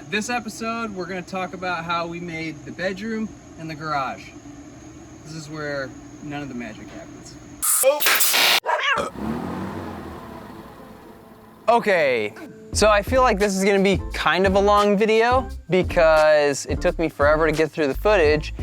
This episode, we're going to talk about how we made the bedroom and the garage. This is where none of the magic happens. Okay, so I feel like this is going to be kind of a long video because it took me forever to get through the footage.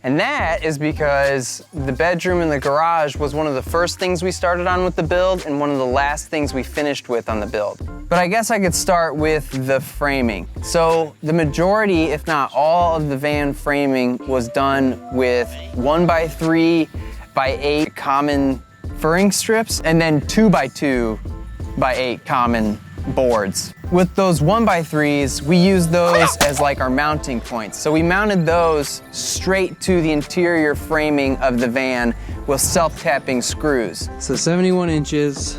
And that is because the bedroom and the garage was one of the first things we started on with the build and one of the last things we finished with on the build. But I guess I could start with the framing. So the majority, if not all of the van framing was done with 1x3x8 common furring strips and then 2x2x8 common boards. With those 1x3s, we used those as like our mounting points. So we mounted those straight to the interior framing of the van with self-tapping screws. So 71 inches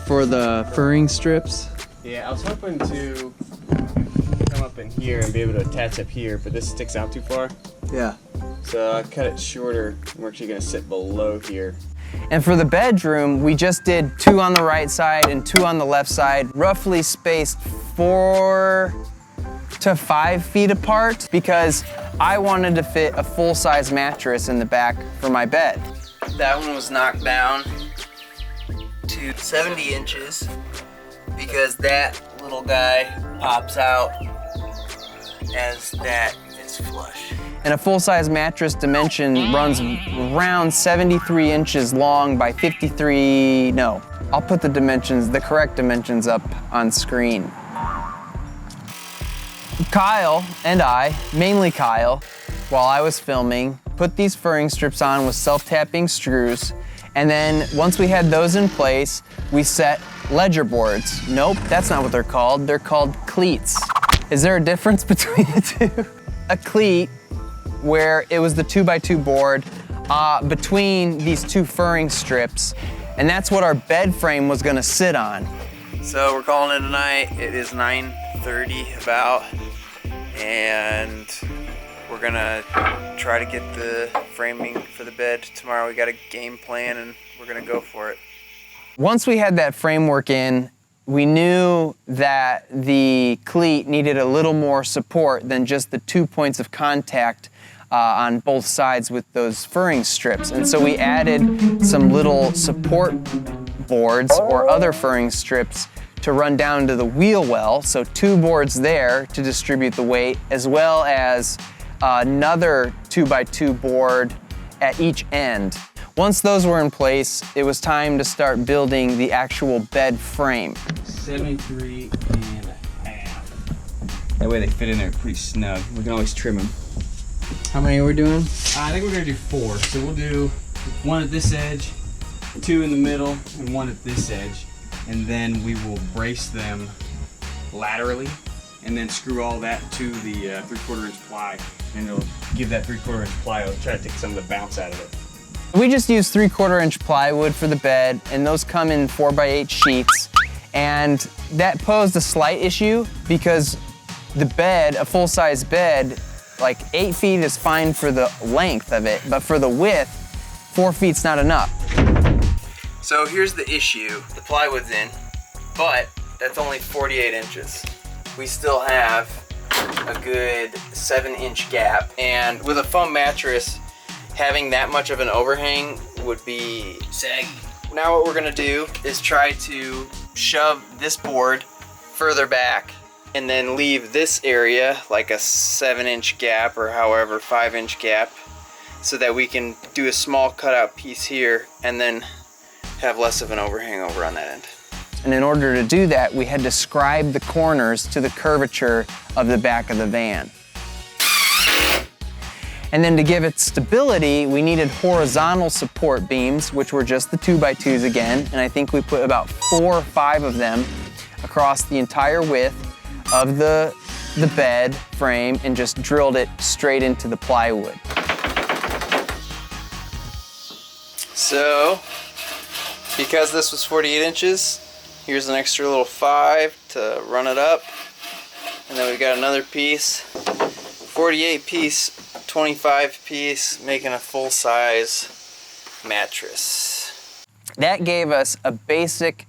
for the furring strips. Yeah, I was hoping to come up in here and be able to attach up here, but this sticks out too far. Yeah. So I cut it shorter. We're actually gonna sit below here. And for the bedroom, we just did 2 on the right side and 2 on the left side, roughly spaced 4 to 5 feet apart because I wanted to fit a full-size mattress in the back for my bed. That one was knocked down to 70 inches because that little guy pops out as that is flush. And a full-size mattress dimension runs around 73 inches long by 53, no. I'll put the dimensions, the correct dimensions up on screen. Kyle and I, mainly Kyle, while I was filming, put these furring strips on with self-tapping screws, and then once we had those in place, we set ledger boards. Nope, that's not what they're called. They're called cleats. Is there a difference between the two? A cleat, where it was the 2x2 board between these 2 furring strips, and that's what our bed frame was gonna sit on. So we're calling it a night. It is 9:30 about, and we're gonna try to get the framing for the bed tomorrow. We got a game plan and we're gonna go for it. Once we had that framework in, we knew that the cleat needed a little more support than just the 2 points of contact on both sides with those furring strips. And so we added some little support boards or other furring strips to run down to the wheel well. So 2 boards there to distribute the weight, as well as another 2x2 board at each end. Once those were in place, it was time to start building the actual bed frame. 73 and a half. That way they fit in there pretty snug. We can always trim them. How many are we doing? I think we're gonna do 4. So we'll do 1 at this edge, 2 in the middle, and 1 at this edge. And then we will brace them laterally and then screw all that to the 3/4 inch ply. And it'll give that 3/4 inch ply, it'll try to take some of the bounce out of it. We just use 3/4 inch plywood for the bed, and those come in 4x8 sheets. And that posed a slight issue because the bed, a full-size bed, like 8 feet is fine for the length of it, but for the width, 4 feet's not enough. So here's the issue. The plywood's in, but that's only 48 inches. We still have a good 7-inch gap. And with a foam mattress, having that much of an overhang would be saggy. Now what we're gonna do is try to shove this board further back and then leave this area like a 7-inch gap or however 5-inch gap so that we can do a small cutout piece here and then have less of an overhang over on that end. And in order to do that, we had to scribe the corners to the curvature of the back of the van. And then to give it stability, we needed horizontal support beams, which were just the 2x2s again, and I think we put about 4 or 5 of them across the entire width of the bed frame and just drilled it straight into the plywood. So, because this was 48 inches, here's an extra little 5 to run it up. And then we got another piece, 48 piece, 25 piece, making a full-size mattress. That gave us a basic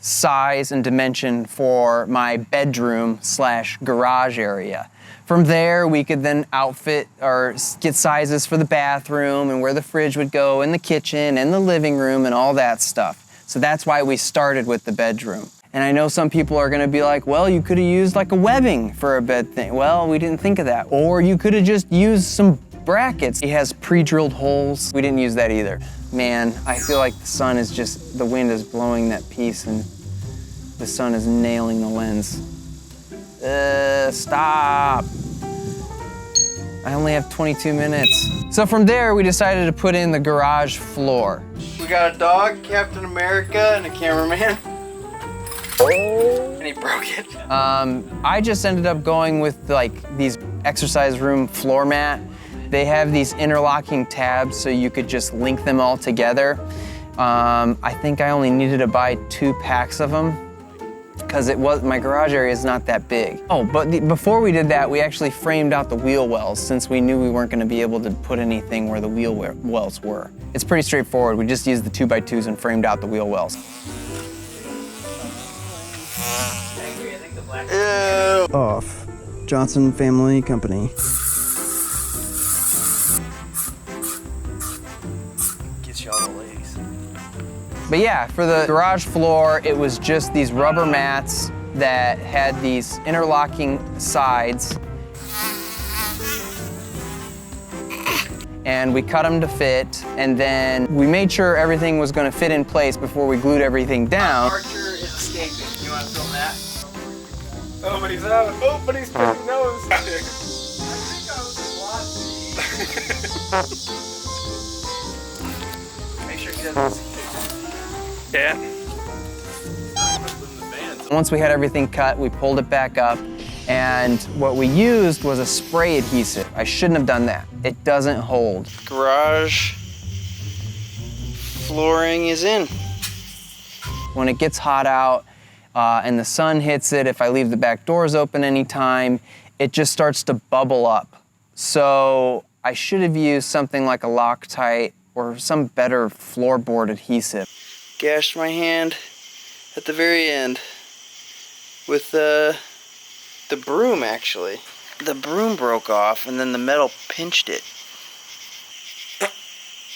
size and dimension for my bedroom / garage area. From there, we could then outfit or get sizes for the bathroom and where the fridge would go, and the kitchen and the living room and all that stuff. So that's why we started with the bedroom. And I know some people are gonna be like, well, you could have used like a webbing for a bed thing. Well, we didn't think of that. Or you could have just used some brackets. It has pre-drilled holes. We didn't use that either. Man, I feel like the sun is just, the wind is blowing that piece and the sun is nailing the lens. Stop. I only have 22 minutes. So from there, we decided to put in the garage floor. We got a dog, Captain America, and a cameraman. And he broke it. I just ended up going with like these exercise room floor mat. They have these interlocking tabs so you could just link them all together. I think I only needed to buy 2 packs of them because my garage area is not that big. Oh, but before we did that, we actually framed out the wheel wells since we knew we weren't gonna be able to put anything where the wheel wells were. It's pretty straightforward. We just used the 2x2s and framed out the wheel wells. Off. Johnson Family Company. Gets you all the ladies. But yeah, for the garage floor, it was just these rubber mats that had these interlocking sides. And we cut them to fit, and then we made sure everything was gonna fit in place before we glued everything down. Archer is escaping. You want to film that? Oh, but he's out. Oh, but he's putting his nose. I think I was watching. Make sure he doesn't see. Yeah. Once we had everything cut, we pulled it back up, and what we used was a spray adhesive. I shouldn't have done that. It doesn't hold. Garage flooring is in. When it gets hot out and the sun hits it, if I leave the back doors open anytime, it just starts to bubble up. So I should have used something like a Loctite or some better floorboard adhesive. Gashed my hand at the very end with the broom, actually. The broom broke off and then the metal pinched it.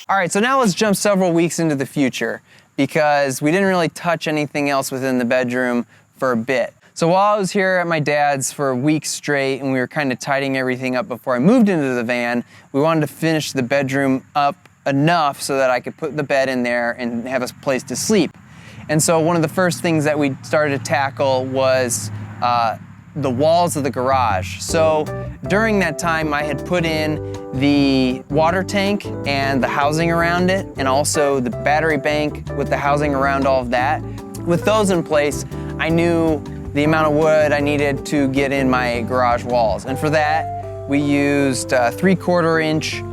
All right, so now let's jump several weeks into the future because we didn't really touch anything else within the bedroom for a bit. So while I was here at my dad's for a week straight and we were kind of tidying everything up before I moved into the van, we wanted to finish the bedroom up enough so that I could put the bed in there and have a place to sleep. And so one of the first things that we started to tackle was the walls of the garage. So during that time, I had put in the water tank and the housing around it, and also the battery bank with the housing around all of that. With those in place, I knew the amount of wood I needed to get in my garage walls. And for that, we used a 3/4 inch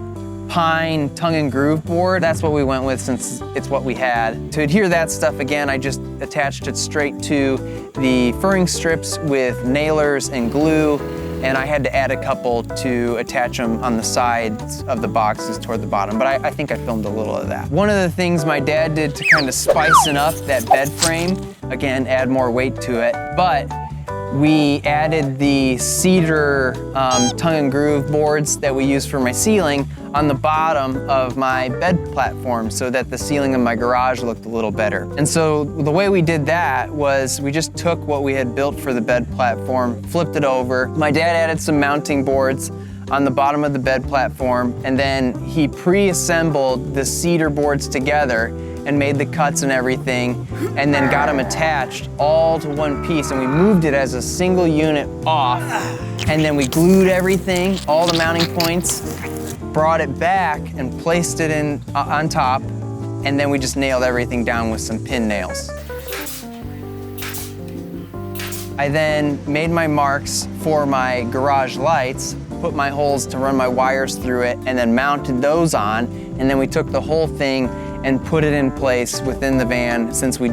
pine tongue and groove board. That's what we went with since it's what we had. To adhere that stuff again, I just attached it straight to the furring strips with nailers and glue, and I had to add a couple to attach them on the sides of the boxes toward the bottom, but I think I filmed a little of that. One of the things my dad did to kind of spicing up that bed frame, again, add more weight to it, but we added the cedar tongue and groove boards that we use for my ceiling on the bottom of my bed platform so that the ceiling of my garage looked a little better. And so the way we did that was we just took what we had built for the bed platform, flipped it over. My dad added some mounting boards on the bottom of the bed platform, and then he pre-assembled the cedar boards together and made the cuts and everything, and then got them attached all to one piece, and we moved it as a single unit off, and then we glued everything, all the mounting points, brought it back and placed it in on top, and then we just nailed everything down with some pin nails. I then made my marks for my garage lights, put my holes to run my wires through it, and then mounted those on, and then we took the whole thing and put it in place within the van since we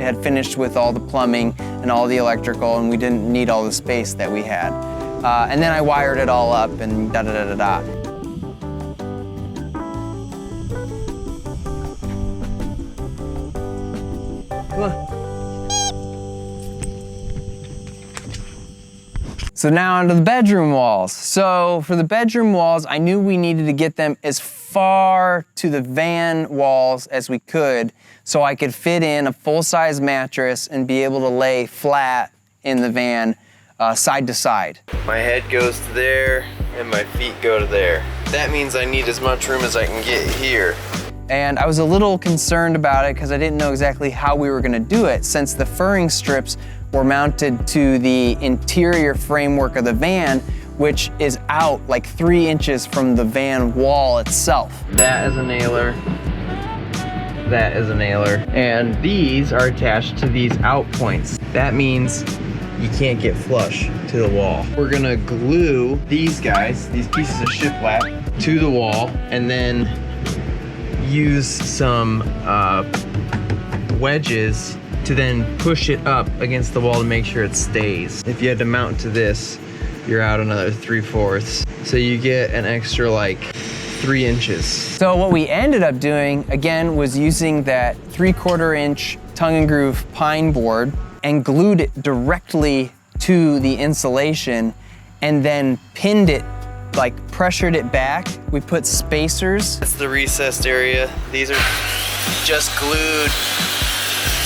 had finished with all the plumbing and all the electrical, and we didn't need all the space that we had. And then I wired it all up and da-da-da-da-da. Come on. So now onto the bedroom walls. So for the bedroom walls, I knew we needed to get them as far to the van walls as we could so I could fit in a full-size mattress and be able to lay flat in the van side to side. My head goes to there and my feet go to there. That means I need as much room as I can get here. And I was a little concerned about it because I didn't know exactly how we were gonna do it, since the furring strips were mounted to the interior framework of the van, which is out like 3 inches from the van wall itself. That is a nailer, that is a nailer, and these are attached to these out points. That means you can't get flush to the wall. We're gonna glue these guys, these pieces of shiplap, to the wall, and then use some wedges to then push it up against the wall to make sure it stays. If you had to mount to this, you're out another 3/4. So you get an extra like 3 inches. So what we ended up doing, again, was using that 3/4 inch tongue and groove pine board and glued it directly to the insulation and then pinned it, like pressured it back. We put spacers. That's the recessed area. These are just glued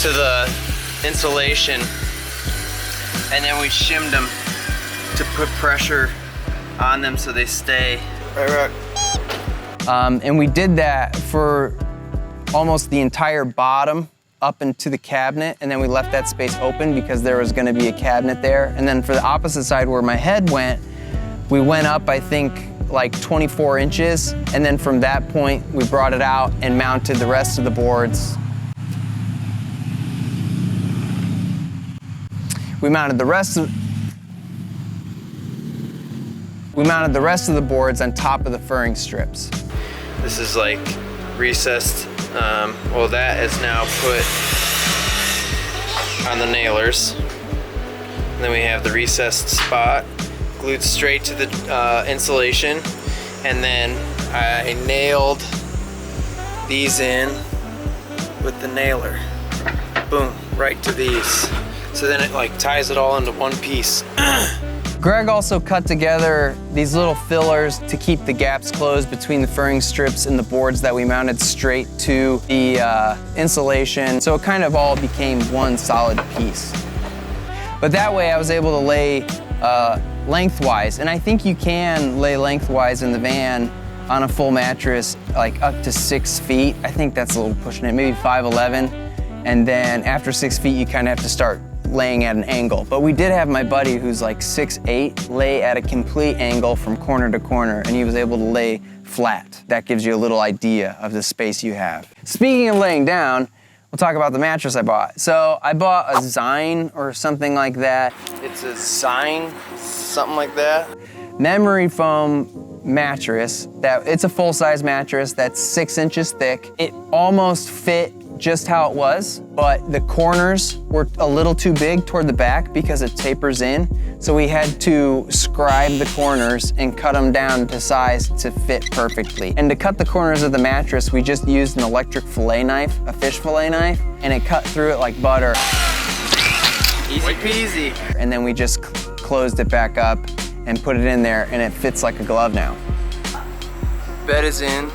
to the insulation, and then we shimmed them to put pressure on them so they stay. Right, rock. And we did that for almost the entire bottom up into the cabinet, and then we left that space open because there was gonna be a cabinet there. And then for the opposite side where my head went, we went up, I think, like 24 inches, and then from that point, we brought it out and mounted the rest of the boards. We mounted the rest of the boards on top of the furring strips. This is like recessed. Well, that is now put on the nailers. And then we have the recessed spot glued straight to the insulation. And then I nailed these in with the nailer. Boom, right to these. So then it like ties it all into one piece. Greg also cut together these little fillers to keep the gaps closed between the furring strips and the boards that we mounted straight to the insulation. So it kind of all became one solid piece. But that way I was able to lay lengthwise, and I think you can lay lengthwise in the van on a full mattress, like up to 6 feet. I think that's a little pushing it, maybe 5'11". And then after 6 feet, you kind of have to start laying at an angle. But we did have my buddy who's like 6'8" lay at a complete angle from corner to corner, and he was able to lay flat. That gives you a little idea of the space you have. Speaking of laying down, we'll talk about the mattress I bought. So I bought a Zine or something like that. It's a Zine, something like that. Memory foam mattress. It's a full-size mattress that's 6 inches thick. It almost fit just how it was, but the corners were a little too big toward the back because it tapers in. So we had to scribe the corners and cut them down to size to fit perfectly. And to cut the corners of the mattress, we just used an electric fillet knife, a fish fillet knife, and it cut through it like butter. Easy peasy. And then we just closed it back up and put it in there, and it fits like a glove now. Bed is in,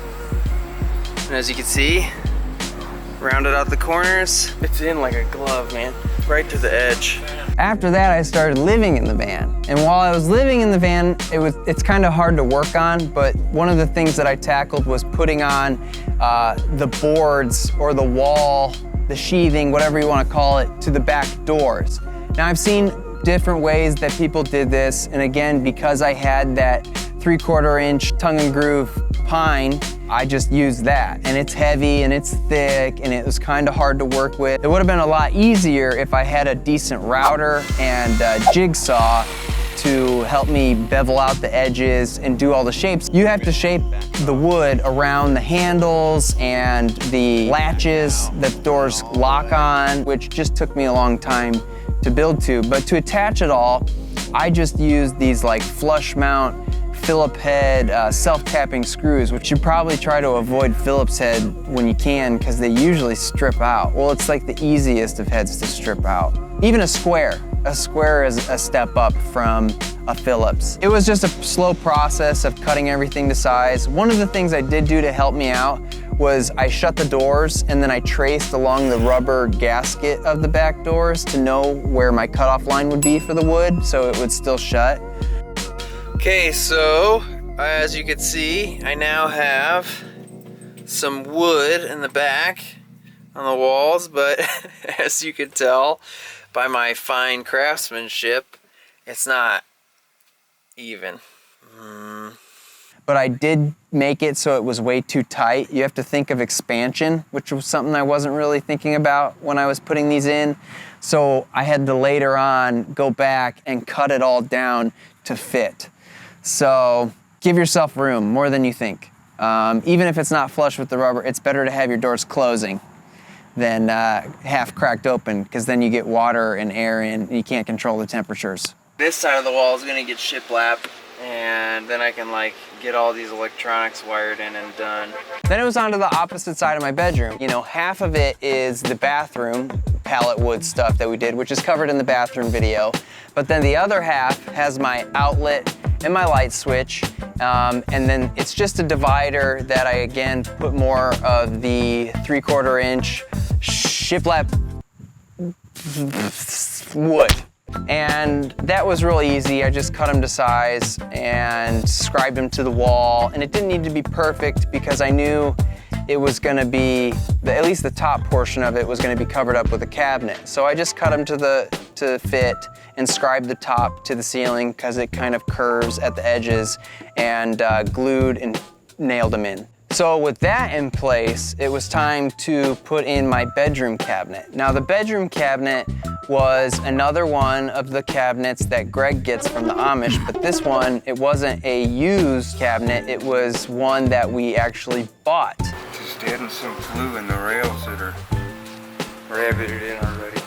and as you can see, rounded out the corners. It's in like a glove, man, right to the edge. After that, I started living in the van. And while I was living in the van, it's kind of hard to work on, but one of the things that I tackled was putting on the boards or the wall, the sheathing, whatever you want to call it, to the back doors. Now I've seen different ways that people did this, and again, because I had that 3/4 inch tongue and groove pine, I just used that. And it's heavy and it's thick and it was kind of hard to work with. It would have been a lot easier if I had a decent router and a jigsaw to help me bevel out the edges and do all the shapes. You have to shape the wood around the handles and the latches that the doors lock on, which just took me a long time to build to. But to attach it all, I just used these like flush mount Phillips head self-tapping screws, which you probably try to avoid Phillips head when you can because they usually strip out. Well, it's like the easiest of heads to strip out. Even a square a square is a step up from a Phillips. It was just a slow process of cutting everything to size. One of the things I did do to help me out was I shut the doors and then I traced along the rubber gasket of the back doors to know where my cutoff line would be for the wood so it would still shut. Okay, so as you can see, I now have some wood in the back on the walls, but as you can tell by my fine craftsmanship, it's not even. But I did make it so it was way too tight. You have to think of expansion, which was something I wasn't really thinking about when I was putting these in. So I had to later on go back and cut it all down to fit. So give yourself room, more than you think. Even if it's not flush with the rubber, it's better to have your doors closing than half cracked open, because then you get water and air in and you can't control the temperatures. This side of the wall is gonna get shiplapped, and then I can like get all these electronics wired in and done. Then it was onto the opposite side of my bedroom. You know, half of it is the bathroom pallet wood stuff that we did, which is covered in the bathroom video. But then the other half has my outlet and my light switch. And then it's just a divider that I, again, put more of the 3/4 inch shiplap wood. And that was really easy. I just cut them to size and scribed them to the wall. And it didn't need to be perfect because I knew it was gonna be, at least the top portion of it was gonna be covered up with a cabinet. So I just cut them to fit and scribed the top to the ceiling because it kind of curves at the edges, and glued and nailed them in. So with that in place, it was time to put in my bedroom cabinet. Now the bedroom cabinet was another one of the cabinets that Greg gets from the Amish, but this one, it wasn't a used cabinet, it was one that we actually bought. Just adding some glue in the rails that are rabbited in already.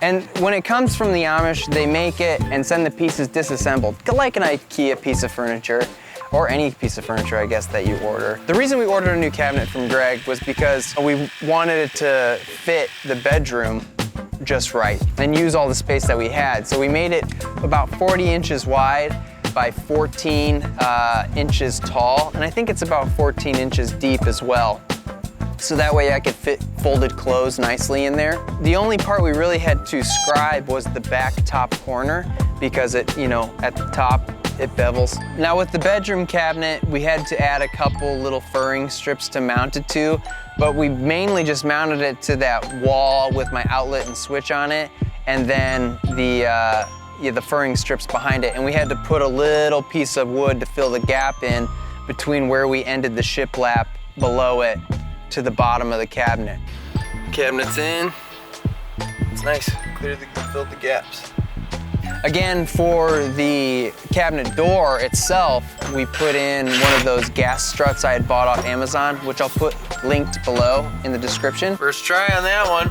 And when it comes from the Amish, they make it and send the pieces disassembled, like an IKEA piece of furniture, or any piece of furniture, I guess, that you order. The reason we ordered a new cabinet from Greg was because we wanted it to fit the bedroom just right and use all the space that we had. So we made it about 40 inches wide by 14 inches tall, and I think it's about 14 inches deep as well. So that way I could fit folded clothes nicely in there. The only part we really had to scribe was the back top corner because it, you know, at the top, it bevels. Now with the bedroom cabinet, we had to add a couple little furring strips to mount it to, but we mainly just mounted it to that wall with my outlet and switch on it, and then the furring strips behind it. And we had to put a little piece of wood to fill the gap in between where we ended the shiplap below it to the bottom of the cabinet. Cabinet's in. It's nice, filled the gaps. Again, for the cabinet door itself, we put in one of those gas struts I had bought off Amazon, which I'll put linked below in the description. First try on that one.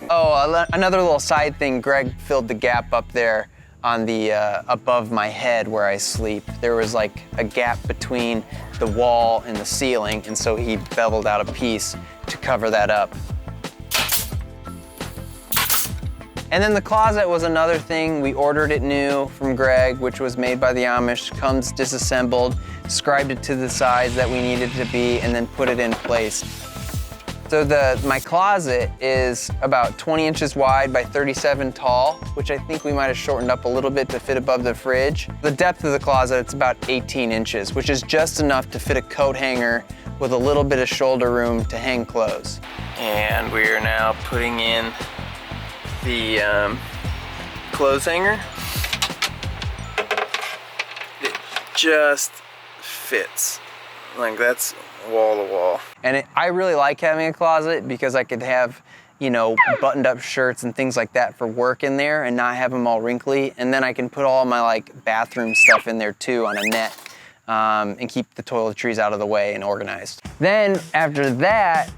Oh, another little side thing, Greg filled the gap up there on the above my head where I sleep. There was like a gap between the wall and the ceiling, and so he beveled out a piece to cover that up. And then the closet was another thing. We ordered it new from Greg, which was made by the Amish, comes disassembled, scribed it to the size that we needed to be, and then put it in place. So my closet is about 20 inches wide by 37 tall, which I think we might have shortened up a little bit to fit above the fridge. The depth of the closet, it's about 18 inches, which is just enough to fit a coat hanger with a little bit of shoulder room to hang clothes. And we are now putting in the clothes hanger. It just fits. Like that's wall to wall. And I really like having a closet because I could have, you know, buttoned up shirts and things like that for work in there and not have them all wrinkly. And then I can put all my like bathroom stuff in there too on a net and keep the toiletries out of the way and organized. Then after that,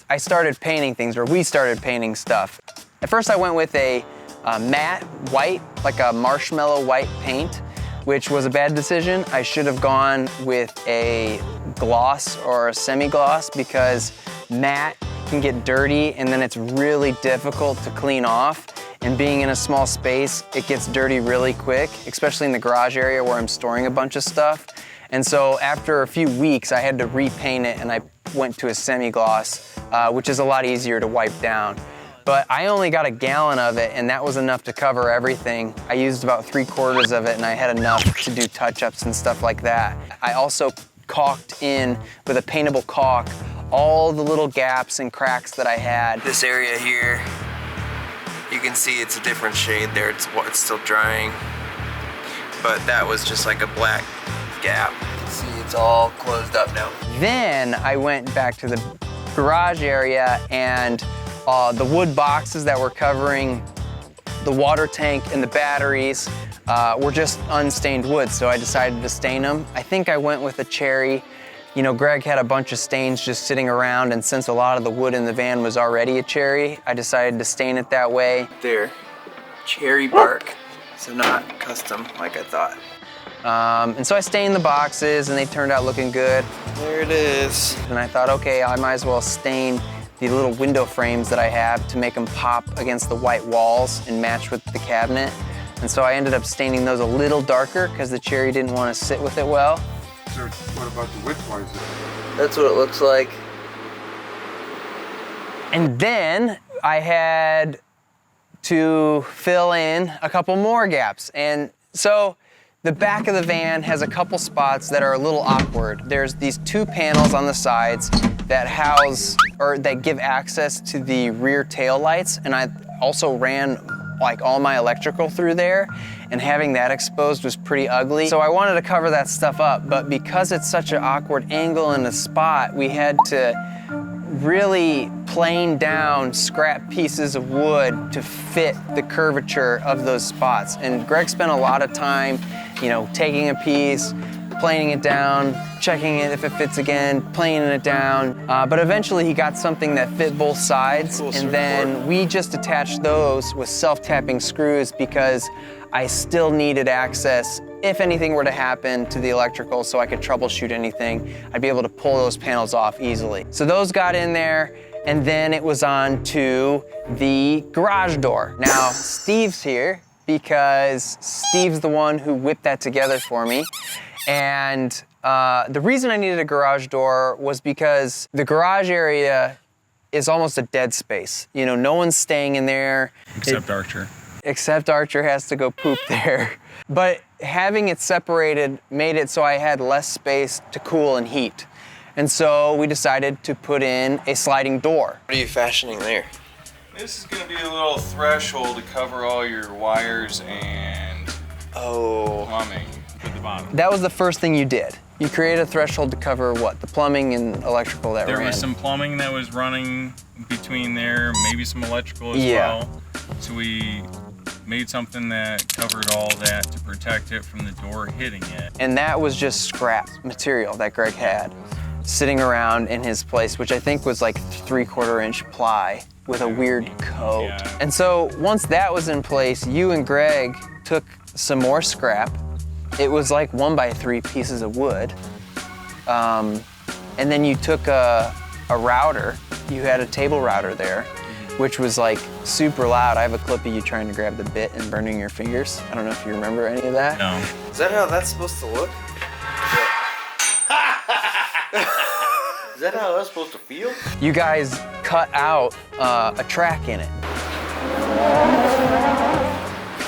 I started painting things, or we started painting stuff. At first I went with a matte white, like a marshmallow white paint, which was a bad decision. I should have gone with a gloss or a semi-gloss because matte can get dirty and then it's really difficult to clean off. And being in a small space, it gets dirty really quick, especially in the garage area where I'm storing a bunch of stuff. And so after a few weeks, I had to repaint it and I went to a semi-gloss, which is a lot easier to wipe down. But I only got a gallon of it and that was enough to cover everything. I used about 3/4 of it and I had enough to do touch-ups and stuff like that. I also caulked in with a paintable caulk all the little gaps and cracks that I had. This area here, you can see it's a different shade there. It's still drying, but that was just like a black gap. You can see it's all closed up now. Then I went back to the garage area and the wood boxes that were covering the water tank and the batteries were just unstained wood, so I decided to stain them. I think I went with a cherry. You know, Greg had a bunch of stains just sitting around, and since a lot of the wood in the van was already a cherry, I decided to stain it that way. There, cherry bark, so not custom like I thought. And so I stained the boxes and they turned out looking good. There it is. And I thought, okay, I might as well stain the little window frames that I have to make them pop against the white walls and match with the cabinet. And so I ended up staining those a little darker because the cherry didn't want to sit with it well. So what about the width-wise? That's what it looks like. And then I had to fill in a couple more gaps. And so the back of the van has a couple spots that are a little awkward. There's these 2 panels on the sides that house, or that give access to the rear tail lights. And I also ran like all my electrical through there, and having that exposed was pretty ugly. So I wanted to cover that stuff up, but because it's such an awkward angle in the spot, we had to really plane down scrap pieces of wood to fit the curvature of those spots. And Greg spent a lot of time, you know, taking a piece, planing it down, checking it if it fits again, planing it down. But eventually he got something that fit both sides, and then we just attached those with self-tapping screws because I still needed access if anything were to happen to the electrical so I could troubleshoot anything. I'd be able to pull those panels off easily. So those got in there, and then it was on to the garage door. Now, Steve's here because Steve's the one who whipped that together for me. And the reason I needed a garage door was because the garage area is almost a dead space. You know, no one's staying in there. Except Archer. Except Archer has to go poop there. But having it separated made it so I had less space to cool and heat. And so we decided to put in a sliding door. What are you fashioning there? This is going to be a little threshold to cover all your wires and plumbing at the bottom. That was the first thing you did. You created a threshold to cover what? The plumbing and electrical that ran? There was some plumbing that was running between there, maybe some electrical as well. So we made something that covered all that to protect it from the door hitting it. And that was just scrap material that Greg had sitting around in his place, which I think was like 3/4 inch ply with a weird coat. Yeah. And so once that was in place, you and Greg took some more scrap. It was like 1x3 pieces of wood. And then you took a router. You had a table router there, which was like super loud. I have a clip of you trying to grab the bit and burning your fingers. I don't know if you remember any of that. No. Is that how that's supposed to look? Is that how that's supposed to feel? You guys cut out a track in it.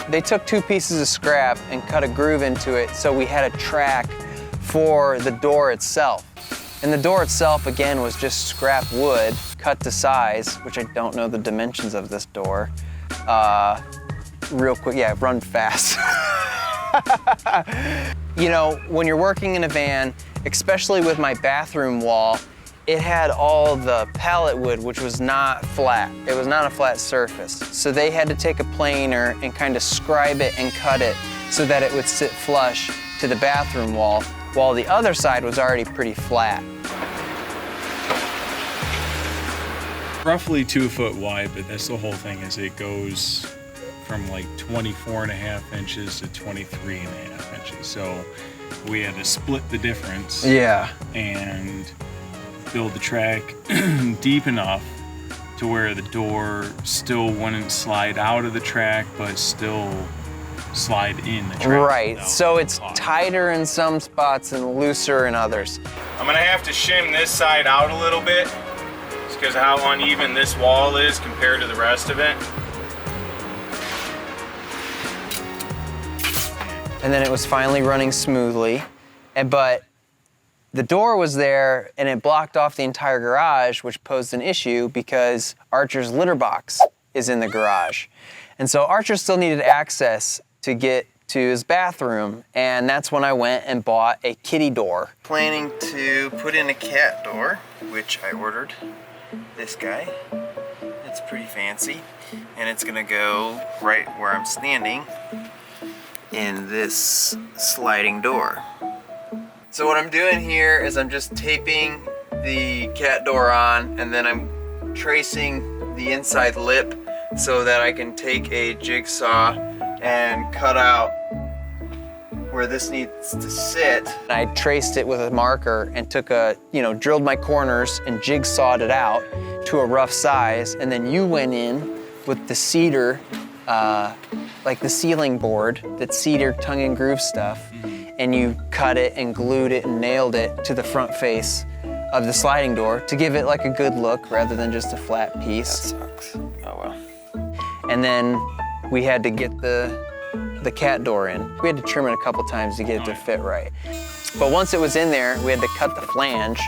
They took 2 pieces of scrap and cut a groove into it, so we had a track for the door itself. And the door itself, again, was just scrap wood cut to size, which I don't know the dimensions of this door. Real quick, yeah, run fast. You know, when you're working in a van, especially with my bathroom wall, it had all the pallet wood, which was not flat. It was not a flat surface. So they had to take a planer and kind of scribe it and cut it so that it would sit flush to the bathroom wall, while the other side was already pretty flat. Roughly 2 foot wide, but that's the whole thing, is it goes from like 24.5 inches to 23.5 inches. So we had to split the difference. Yeah. And build the track deep enough to where the door still wouldn't slide out of the track, but still slide in the track. Right, so it's tighter in some spots and looser in others. I'm gonna have to shim this side out a little bit, just because of how uneven this wall is compared to the rest of it. And then it was finally running smoothly, but the door was there and it blocked off the entire garage, which posed an issue because Archer's litter box is in the garage. And so Archer still needed access to get to his bathroom, and that's when I went and bought a kitty door. Planning to put in a cat door, which I ordered. This guy. It's pretty fancy, and it's gonna go right where I'm standing in this sliding door. So what I'm doing here is I'm just taping the cat door on, and then I'm tracing the inside lip so that I can take a jigsaw and cut out where this needs to sit. I traced it with a marker and took a, drilled my corners and jigsawed it out to a rough size, and then you went in with the cedar, like the ceiling board, that cedar tongue and groove stuff, and you cut it and glued it and nailed it to the front face of the sliding door to give it like a good look rather than just a flat piece. That sucks. Oh well. And then we had to get the cat door in. We had to trim it a couple times to get it to fit right. But once it was in there, we had to cut the flange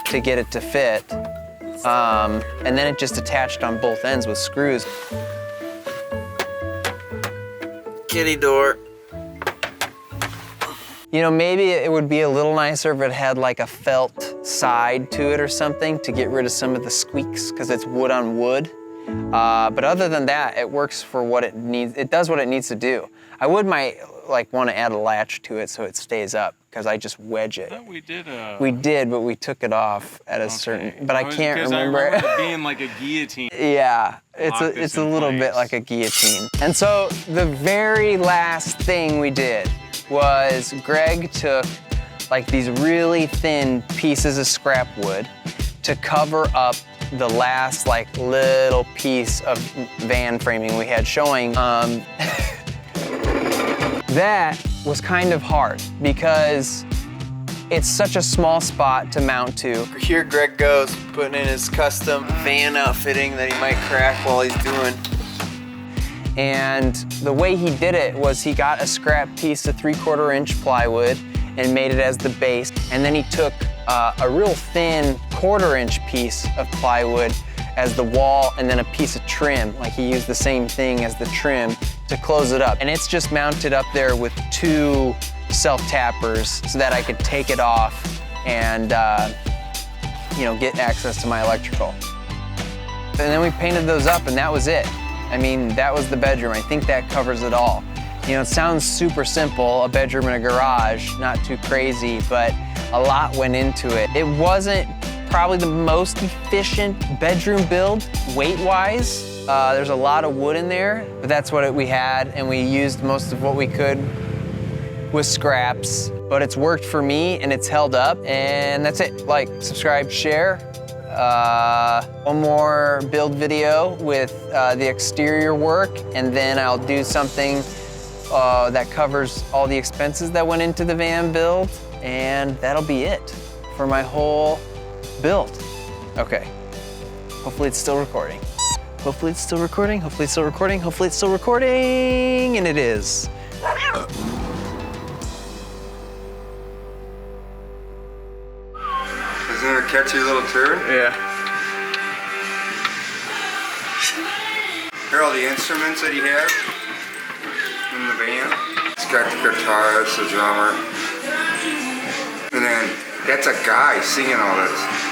to get it to fit. And then it just attached on both ends with screws. Kitty door. Maybe it would be a little nicer if it had like a felt side to it or something to get rid of some of the squeaks, because it's wood on wood. But other than that, it works for what it needs. It does what it needs to do. I might want to add a latch to it so it stays up, because I just wedge it. I thought we did. We did, but we took it off at a certain. But I can't remember. I remember it being like a guillotine. Yeah, it's a little bit like a guillotine. And so the very last thing we did was Greg took like these really thin pieces of scrap wood to cover up the last like little piece of van framing we had showing. That was kind of hard because it's such a small spot to mount to. Here Greg goes, putting in his custom van outfitting that he might crack while he's doing. And the way he did it was he got a scrap piece of 3/4 inch plywood and made it as the base. And then he took a real thin 1/4 inch piece of plywood as the wall, and then a piece of trim. Like he used the same thing as the trim to close it up. And it's just mounted up there with 2 self-tappers so that I could take it off and get access to my electrical. And then we painted those up, and that was it. I mean, that was the bedroom. I think that covers it all. It sounds super simple, a bedroom and a garage, not too crazy, but a lot went into it. It wasn't probably the most efficient bedroom build weight-wise. There's a lot of wood in there, but that's what we had, and we used most of what we could with scraps. But it's worked for me, and it's held up, and that's it. Like, subscribe, share. One more build video with the exterior work, and then I'll do something that covers all the expenses that went into the van build, and that'll be it for my whole build. Okay, hopefully it's still recording. Hopefully it's still recording, hopefully it's still recording, hopefully it's still recording, and it is. Isn't it a catchy little tune? Yeah. Here are all the instruments that he has in the band. He's got the guitar, that's the drummer. And then that's a guy singing all this.